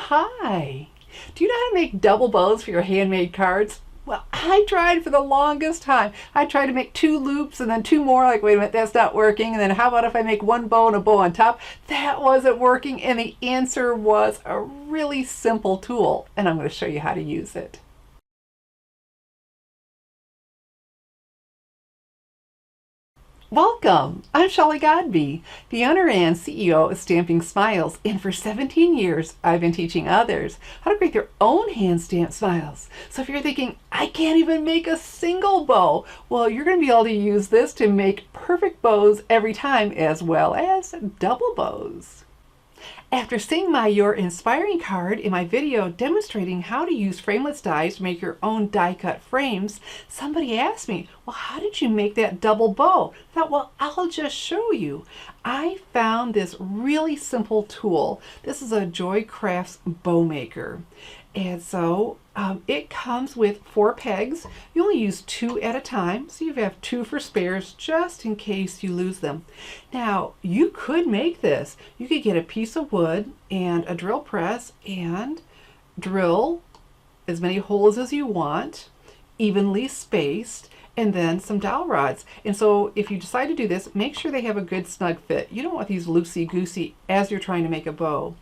Hi! Do you know how to make double bows for your handmade cards? Well, I tried for the longest time. I tried to make 2 loops and then 2 more, like, wait a minute, that's not working. And then how about if I make 1 bow and a bow on top? That wasn't working, and the answer was a really simple tool, and I'm going to show you how to use it. Welcome! I'm Shelley Godby, the owner and CEO of Stamping Smiles, and for 17 years I've been teaching others how to create their own hand stamped smiles. So if you're thinking, I can't even make a single bow, well, you're going to be able to use this to make perfect bows every time, as well as double bows. After seeing my Your Inspiring card in my video demonstrating how to use frameless dies to make your own die cut frames, somebody asked me, well, how did you make that double bow? I thought, well, I'll just show you. I found this really simple tool. This is a Joy Crafts bow maker. And so it comes with 4 pegs. You only use 2 at a time, so you have 2 for spares just in case you lose them. Now, you could make this. You could get a piece of wood and a drill press and drill as many holes as you want, evenly spaced, and then some dowel rods. And so if you decide to do this, make sure they have a good snug fit. You don't want these loosey-goosey as you're trying to make a bow.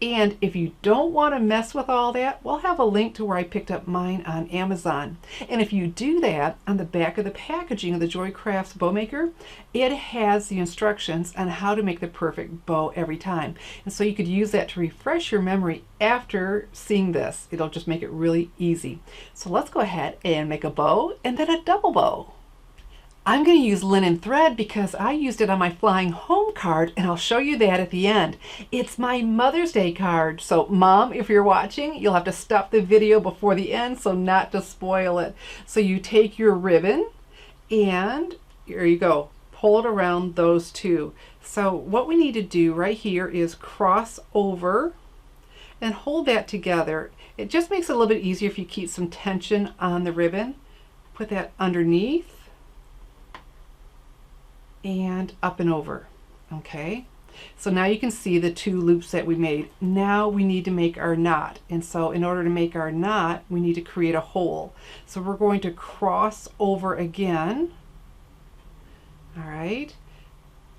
And if you don't want to mess with all that, we'll have a link to where I picked up mine on Amazon. And if you do that, on the back of the packaging of the Joy Crafts bow maker, it has the instructions on how to make the perfect bow every time. And so you could use that to refresh your memory after seeing this. It'll just make it really easy. So let's go ahead and make a bow and then a double bow. I'm going to use linen thread because I used it on my flying home card, and I'll show you that at the end. It's my Mother's Day card, so Mom, if you're watching, you'll have to stop the video before the end so not to spoil it. So you take your ribbon and here you go, pull it around those 2. So what we need to do right here is cross over and hold that together. It just makes it a little bit easier if you keep some tension on the ribbon. Put that underneath and up and over. Okay, so now you can see the 2 loops that we made. Now we need to make our knot, and so in order to make our knot we need to create a hole. So we're going to cross over again, all right,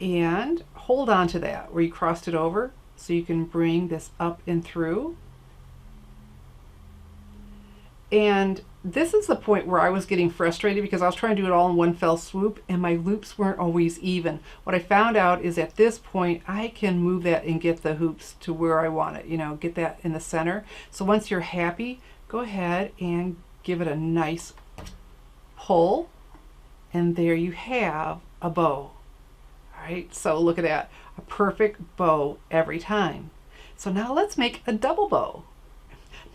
and hold on to that where you crossed it over so you can bring this up and through. And this is the point where I was getting frustrated because I was trying to do it all in one fell swoop and my loops weren't always even. What I found out is at this point I can move that and get the hoops to where I want it, you know, get that in the center. So once you're happy, go ahead and give it a nice pull, and there you have a bow. All right, so look at that, a perfect bow every time. So now let's make a double bow.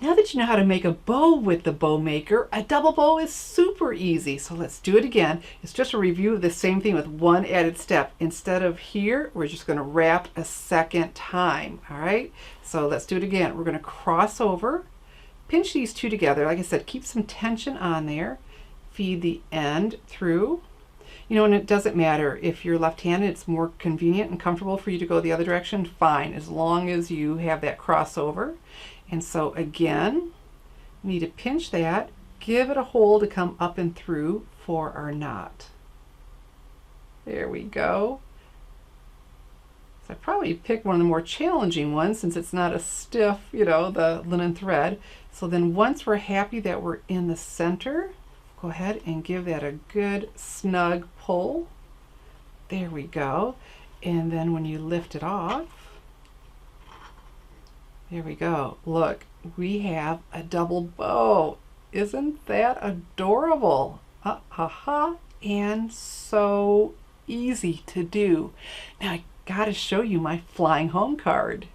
Now that you know how to make a bow with the bow maker, a double bow is super easy. So let's do it again. It's just a review of the same thing with one added step. Instead of here, we're just going to wrap a second time. All right, so let's do it again. We're going to cross over, pinch these 2 together. Like I said, keep some tension on there. Feed the end through. You know, and it doesn't matter if you're left-handed, it's more convenient and comfortable for you to go the other direction, fine, as long as you have that crossover. And so again, we need to pinch that, give it a hole to come up and through for our knot. There we go. So I probably picked one of the more challenging ones since it's not a stiff, you know, the linen thread. So then once we're happy that we're in the center, go ahead and give that a good snug pull. There we go. And then when you lift it off, there we go. Look, we have a double bow. Isn't that adorable? And so easy to do. Now I gotta show you my flying home card.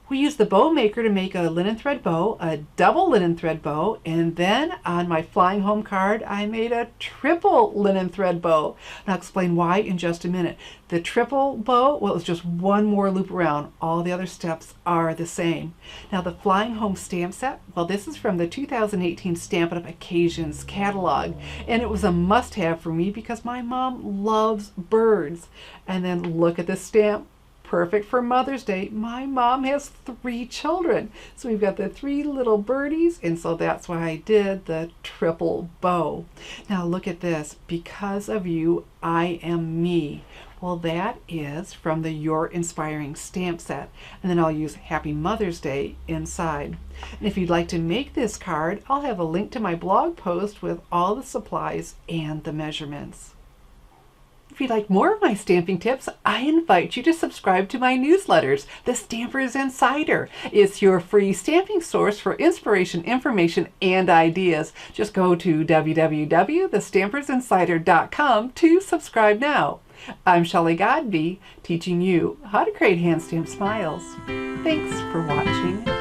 We used the bow maker to make a linen thread bow, a double linen thread bow, and then on my flying home card I made a triple linen thread bow. And I'll explain why in just a minute. The triple bow, well, it's just 1 more loop around. All the other steps are the same. Now the flying home stamp set, well, this is from the 2018 Stampin' Up! Occasions catalog, and it was a must-have for me because my mom loves birds. And then look at this stamp. perfect for Mother's Day. My mom has 3 children. So we've got the 3 little birdies, and so that's why I did the triple bow. Now look at this. Because of you, I am me. Well, that is from the Your Inspiring stamp set. And then I'll use Happy Mother's Day inside. And if you'd like to make this card, I'll have a link to my blog post with all the supplies and the measurements. If you'd like more of my stamping tips, I invite you to subscribe to my newsletters, The Stamper's Insider. It's your free stamping source for inspiration, information, and ideas. Just go to www.thestampersinsider.com to subscribe now. I'm Shelley Godby, teaching you how to create hand stamped smiles. Thanks for watching.